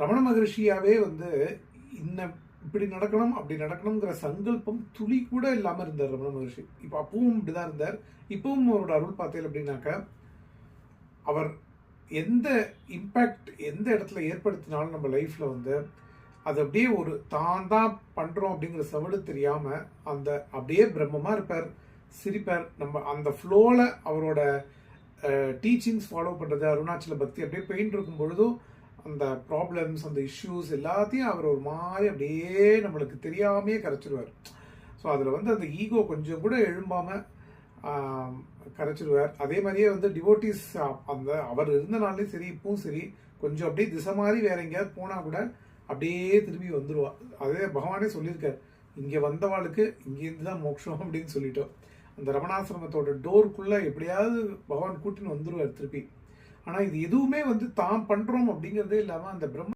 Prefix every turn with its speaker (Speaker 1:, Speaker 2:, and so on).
Speaker 1: ரமண மகரிஷியாவே வந்து இன்ன இப்படி நடக்கணும் அப்படி நடக்கணுங்கிற சங்கல்பம் துளி கூட இல்லாமல் இருந்தார் ரமண மகரிஷி. இப்போ அப்பவும் இப்படிதான் இருந்தார். இப்பவும் அவரோட அருள் பார்த்தேன் அப்படின்னாக்க அவர் எந்த இம்பேக்ட் எந்த இடத்துல ஏற்படுத்தினாலும் நம்ம லைஃப்ல வந்து அது அப்படியே ஒரு தான் தான் பண்றோம் அப்படிங்கிற சவடு தெரியாம அந்த அப்படியே பிரம்மமா இருப்பார், சிரிப்பார். நம்ம அந்த ஃப்ளோல அவரோட டீச்சிங்ஸ் ஃபாலோ பண்றது, அருணாச்சல பக்தி அப்படியே பெயிண்ட் இருக்கும் பொழுதும் அந்த ப்ராப்ளம்ஸ் அந்த இஷ்யூஸ் எல்லாத்தையும் அவர் ஒரு மாதிரி அப்படியே நம்மளுக்கு தெரியாமையே கரைச்சிடுவார். ஸோ அதில் வந்து அந்த ஈகோ கொஞ்சம் கூட எழும்பாம கரைச்சிடுவார். அதே மாதிரியே வந்து டிவோட்டிஸ் அந்த அவர் இருந்த நாள்லையும் சரி இப்பவும் சரி கொஞ்சம் அப்படியே திசை மாதிரி வேற எங்கேயாவது போனால் கூட அப்படியே திரும்பி வந்துடுவா. அதே பகவானே சொல்லியிருக்கார், இங்கே வந்தவாளுக்கு இங்கேருந்து தான் மோட்சம் அப்படின்னு சொல்லிட்டோம். அந்த ரமணாசிரமத்தோட டோருக்குள்ள எப்படியாவது பகவான் கூட்டின்னு வந்துடுவார் திருப்பி. ஆனால் இது எதுவுமே வந்து தான் பண்றோம் அப்படிங்கிறதே இல்லாமல் அந்த பிரம்ம